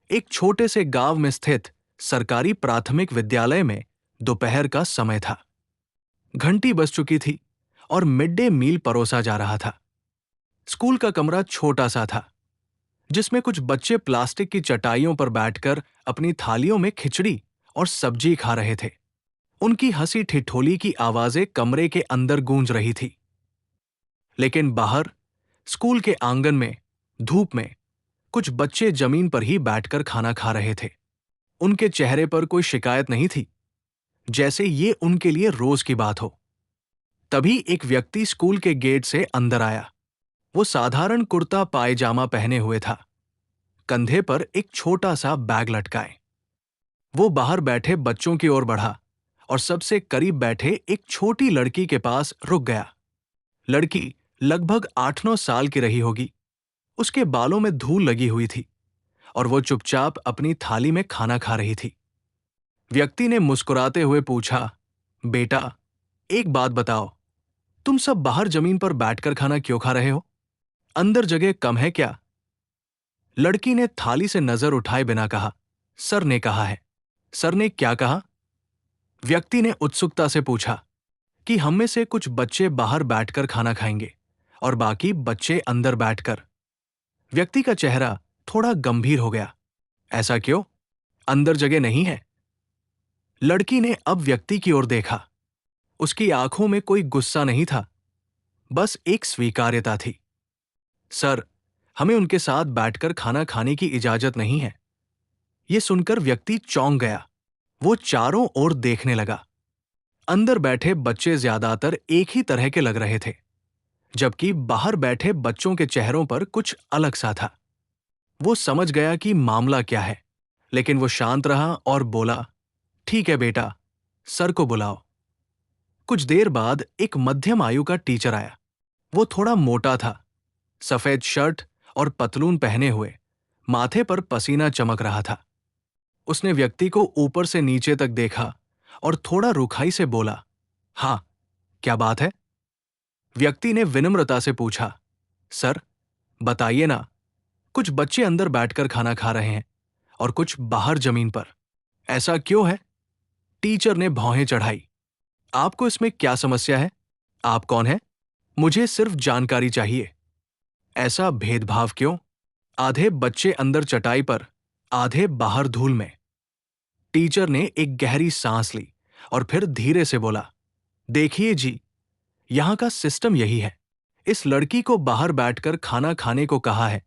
एक छोटे से गांव में स्थित सरकारी प्राथमिक विद्यालय में दोपहर का समय था। घंटी बज चुकी थी और मिड डे मील परोसा जा रहा था। स्कूल का कमरा छोटा सा था, जिसमें कुछ बच्चे प्लास्टिक की चटाइयों पर बैठकर अपनी थालियों में खिचड़ी और सब्जी खा रहे थे। उनकी हंसी ठिठोली की आवाजें कमरे के अंदर गूंज रही थी। लेकिन बाहर स्कूल के आंगन में धूप में कुछ बच्चे जमीन पर ही बैठकर खाना खा रहे थे। उनके चेहरे पर कोई शिकायत नहीं थी, जैसे ये उनके लिए रोज की बात हो। तभी एक व्यक्ति स्कूल के गेट से अंदर आया। वो साधारण कुर्ता पायजामा पहने हुए था, कंधे पर एक छोटा सा बैग लटकाए। वो बाहर बैठे बच्चों की ओर बढ़ा और सबसे करीब बैठे एक छोटी लड़की के पास रुक गया। लड़की लगभग 8-9 साल की रही होगी। उसके बालों में धूल लगी हुई थी और वो चुपचाप अपनी थाली में खाना खा रही थी। व्यक्ति ने मुस्कुराते हुए पूछा, बेटा, एक बात बताओ, तुम सब बाहर जमीन पर बैठकर खाना क्यों खा रहे हो? अंदर जगह कम है क्या? लड़की ने थाली से नजर उठाए बिना कहा, सर ने कहा है। सर ने क्या कहा? व्यक्ति ने उत्सुकता से पूछा कि हम में से कुछ बच्चे बाहर बैठकर खाना खाएंगे और बाकी बच्चे अंदर बैठकर। व्यक्ति का चेहरा थोड़ा गंभीर हो गया। ऐसा क्यों? अंदर जगह नहीं है? लड़की ने अब व्यक्ति की ओर देखा। उसकी आंखों में कोई गुस्सा नहीं था, बस एक स्वीकार्यता थी। सर, हमें उनके साथ बैठकर खाना खाने की इजाजत नहीं है। यह सुनकर व्यक्ति चौंक गया। वो चारों ओर देखने लगा। अंदर बैठे बच्चे ज्यादातर एक ही तरह के लग रहे थे, जबकि बाहर बैठे बच्चों के चेहरों पर कुछ अलग सा था। वो समझ गया कि मामला क्या है, लेकिन वो शांत रहा और बोला, ठीक है बेटा, सर को बुलाओ। कुछ देर बाद एक मध्यम आयु का टीचर आया। वो थोड़ा मोटा था, सफेद शर्ट और पतलून पहने हुए, माथे पर पसीना चमक रहा था। उसने व्यक्ति को ऊपर से नीचे तक देखा और थोड़ा रुखाई से बोला, हाँ, क्या बात है? व्यक्ति ने विनम्रता से पूछा, सर, बताइए ना, कुछ बच्चे अंदर बैठकर खाना खा रहे हैं और कुछ बाहर जमीन पर। ऐसा क्यों है? टीचर ने भौहें चढ़ाई। आपको इसमें क्या समस्या है? आप कौन हैं? मुझे सिर्फ जानकारी चाहिए। ऐसा भेदभाव क्यों? आधे बच्चे अंदर चटाई पर, आधे बाहर धूल में। टीचर ने एक गहरी सांस ली और फिर धीरे से बोला, देखिए जी, यहां का सिस्टम यही है। इस लड़की को बाहर बैठकर खाना खाने को कहा है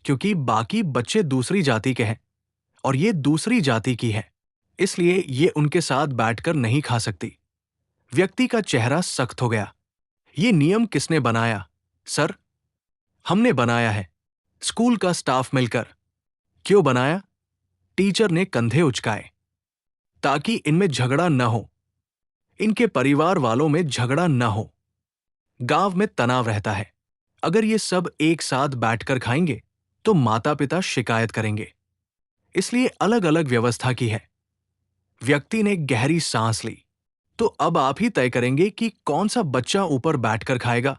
क्योंकि बाकी बच्चे दूसरी जाति के हैं और ये दूसरी जाति की है, इसलिए ये उनके साथ बैठकर नहीं खा सकती। व्यक्ति का चेहरा सख्त हो गया। ये नियम किसने बनाया? सर, हमने बनाया है, स्कूल का स्टाफ मिलकर। क्यों बनाया? टीचर ने कंधे उचकाए। ताकि इनमें झगड़ा न हो, इनके परिवार वालों में झगड़ा न हो। गांव में तनाव रहता है। अगर ये सब एक साथ बैठकर खाएंगे तो माता पिता शिकायत करेंगे, इसलिए अलग अलग व्यवस्था की है। व्यक्ति ने गहरी सांस ली। तो अब आप ही तय करेंगे कि कौन सा बच्चा ऊपर बैठकर खाएगा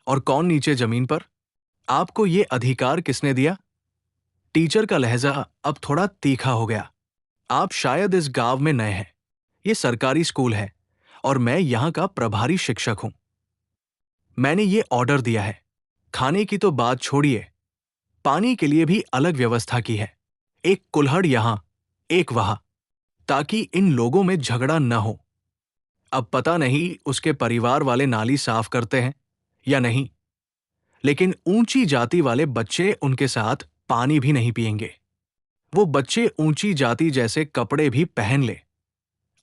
और कौन नीचे जमीन पर? आपको ये अधिकार किसने दिया? टीचर का लहजा अब थोड़ा तीखा हो गया। आप शायद इस गांव में नए हैं। ये सरकारी स्कूल है और मैं यहां का प्रभारी शिक्षक हूं। मैंने ये ऑर्डर दिया है। खाने की तो बात छोड़िए, पानी के लिए भी अलग व्यवस्था की है। एक कुल्हड़ यहां, एक वहां, ताकि इन लोगों में झगड़ा न हो। अब पता नहीं उसके परिवार वाले नाली साफ करते हैं या नहीं, लेकिन ऊंची जाति वाले बच्चे उनके साथ पानी भी नहीं पिएंगे। वो बच्चे ऊंची जाति जैसे कपड़े भी पहन ले,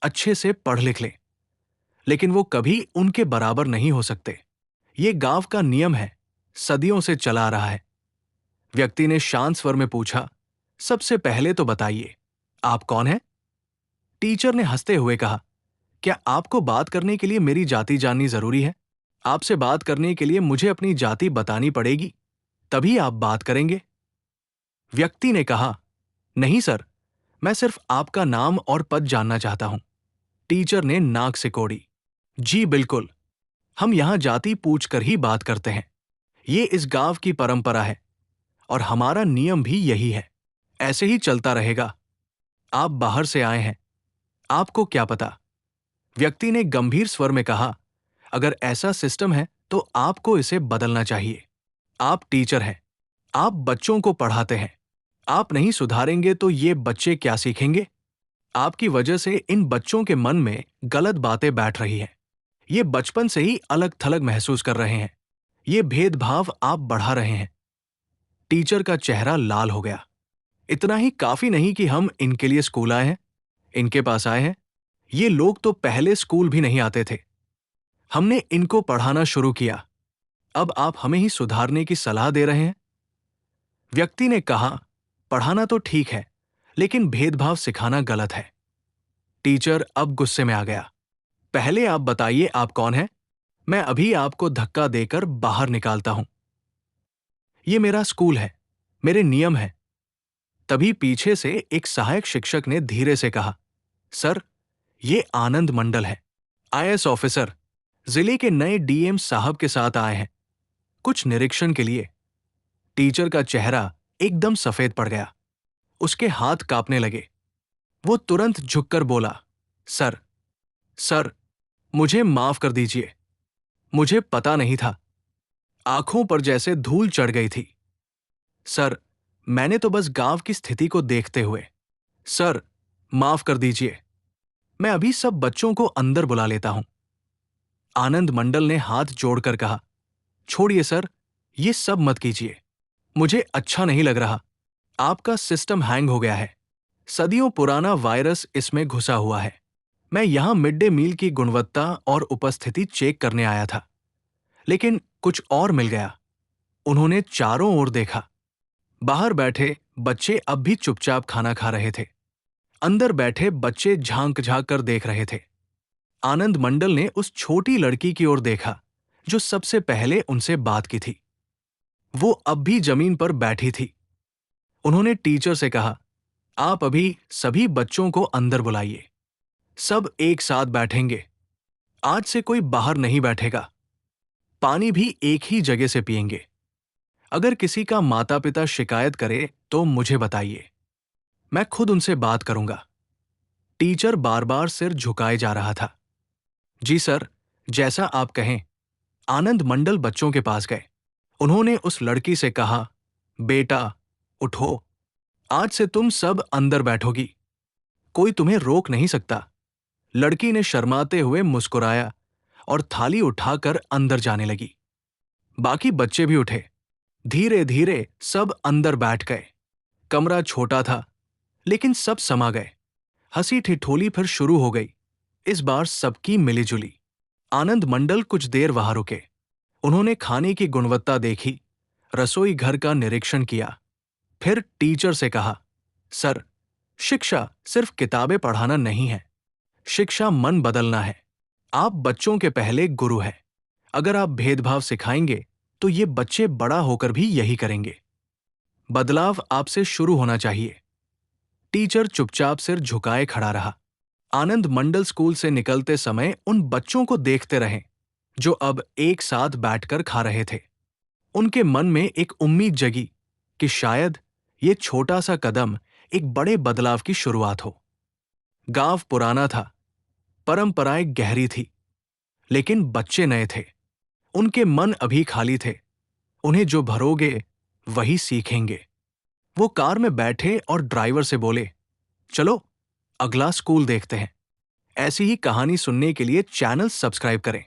अच्छे से पढ़ लिख ले, लेकिन वो कभी उनके बराबर नहीं हो सकते। ये गांव का नियम है, सदियों से चला आ रहा है। व्यक्ति ने शांत स्वर में पूछा, सबसे पहले तो बताइए, आप कौन हैं? टीचर ने हंसते हुए कहा, क्या आपको बात करने के लिए मेरी जाति जाननी जरूरी है? आपसे बात करने के लिए मुझे अपनी जाति बतानी पड़ेगी, तभी आप बात करेंगे। व्यक्ति ने कहा, नहीं सर, मैं सिर्फ आपका नाम और पद जानना चाहता हूं। टीचर ने नाक सिकोड़ी। जी बिल्कुल, हम यहां जाति पूछकर ही बात करते हैं। ये इस गांव की परंपरा है और हमारा नियम भी यही है। ऐसे ही चलता रहेगा। आप बाहर से आए हैं, आपको क्या पता? व्यक्ति ने गंभीर स्वर में कहा। अगर ऐसा सिस्टम है तो आपको इसे बदलना चाहिए। आप टीचर हैं, आप बच्चों को पढ़ाते हैं। आप नहीं सुधारेंगे तो ये बच्चे क्या सीखेंगे? आपकी वजह से इन बच्चों के मन में गलत बातें बैठ रही हैं। ये बचपन से ही अलग थलग महसूस कर रहे हैं। ये भेदभाव आप बढ़ा रहे हैं। टीचर का चेहरा लाल हो गया। इतना ही काफी नहीं कि हम इनके लिए स्कूल आए हैं, इनके पास आए हैं। ये लोग तो पहले स्कूल भी नहीं आते थे। हमने इनको पढ़ाना शुरू किया। अब आप हमें ही सुधारने की सलाह दे रहे हैं? व्यक्ति ने कहा, पढ़ाना तो ठीक है, लेकिन भेदभाव सिखाना गलत है। टीचर अब गुस्से में आ गया। पहले आप बताइए आप कौन हैं? मैं अभी आपको धक्का देकर बाहर निकालता हूं। ये मेरा स्कूल है, मेरे नियम हैं। तभी पीछे से एक सहायक शिक्षक ने धीरे से कहा, सर, ये आनंद मंडल है, आईएएस ऑफिसर, जिले के नए डीएम साहब के साथ आए हैं, कुछ निरीक्षण के लिए। टीचर का चेहरा एकदम सफेद पड़ गया। उसके हाथ कांपने लगे। वो तुरंत झुककर बोला, सर, सर, मुझे माफ कर दीजिए, मुझे पता नहीं था। आंखों पर जैसे धूल चढ़ गई थी। सर, मैंने तो बस गांव की स्थिति को देखते हुए। सर, माफ कर दीजिए, मैं अभी सब बच्चों को अंदर बुला लेता हूं। आनंद मंडल ने हाथ जोड़कर कहा, छोड़िए सर, ये सब मत कीजिए। मुझे अच्छा नहीं लग रहा। आपका सिस्टम हैंग हो गया है। सदियों पुराना वायरस इसमें घुसा हुआ है। मैं यहां मिड डे मील की गुणवत्ता और उपस्थिति चेक करने आया था, लेकिन कुछ और मिल गया। उन्होंने चारों ओर देखा। बाहर बैठे बच्चे अब भी चुपचाप खाना खा रहे थे। अंदर बैठे बच्चे झांक झांक कर देख रहे थे। आनंद मंडल ने उस छोटी लड़की की ओर देखा जो सबसे पहले उनसे बात की थी। वो अब भी जमीन पर बैठी थी। उन्होंने टीचर से कहा, आप अभी सभी बच्चों को अंदर बुलाइए। सब एक साथ बैठेंगे। आज से कोई बाहर नहीं बैठेगा। पानी भी एक ही जगह से पिएंगे। अगर किसी का माता पिता शिकायत करे तो मुझे बताइए, मैं खुद उनसे बात करूंगा। टीचर बार बार सिर झुकाए जा रहा था। जी सर, जैसा आप कहें। आनंद मंडल बच्चों के पास गए। उन्होंने उस लड़की से कहा, बेटा, उठो, आज से तुम सब अंदर बैठोगी। कोई तुम्हें रोक नहीं सकता। लड़की ने शर्माते हुए मुस्कुराया और थाली उठाकर अंदर जाने लगी। बाकी बच्चे भी उठे। धीरे धीरे सब अंदर बैठ गए। कमरा छोटा था, लेकिन सब समा गए। हंसी ठिठोली फिर शुरू हो गई, इस बार सबकी मिलीजुली। आनंद मंडल कुछ देर वहां रुके। उन्होंने खाने की गुणवत्ता देखी, रसोई घर का निरीक्षण किया। फिर टीचर से कहा, सर, शिक्षा सिर्फ किताबें पढ़ाना नहीं है, शिक्षा मन बदलना है। आप बच्चों के पहले गुरु हैं। अगर आप भेदभाव सिखाएंगे तो ये बच्चे बड़ा होकर भी यही करेंगे। बदलाव आपसे शुरू होना चाहिए। टीचर चुपचाप सिर झुकाए खड़ा रहा। आनंद मंडल स्कूल से निकलते समय उन बच्चों को देखते रहे जो अब एक साथ बैठकर खा रहे थे। उनके मन में एक उम्मीद जगी कि शायद ये छोटा सा कदम एक बड़े बदलाव की शुरुआत हो। गांव पुराना था, परंपराएं गहरी थी, लेकिन बच्चे नए थे। उनके मन अभी खाली थे। उन्हें जो भरोगे वही सीखेंगे। वो कार में बैठे और ड्राइवर से बोले, चलो अगला स्कूल देखते हैं। ऐसी ही कहानी सुनने के लिए चैनल सब्सक्राइब करें।